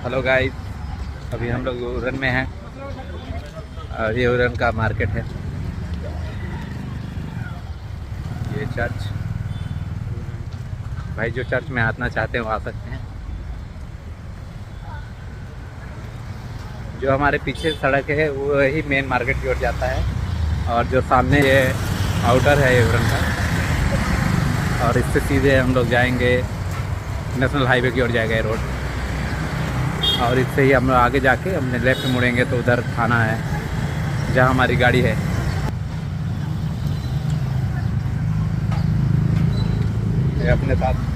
Hello guys, अभी हम लोग उरन में हैं और ये उरन का मार्केट है। ये चर्च, भाई जो चर्च में आना चाहते हैं वो आ सकते हैं। जो हमारे पीछे सड़क है वो ही मेन मार्केट की ओर जाता है और जो सामने ये आउटर है ये उरन का, और इससे सीधे हम लोग जाएंगे नेशनल हाईवे की ओर जाएगा ये रोड। और इससे ही हम लोग आगे जाके हमने लेफ्ट मुड़ेंगे तो उधर थाना है जहाँ हमारी गाड़ी है। ये अपने साथ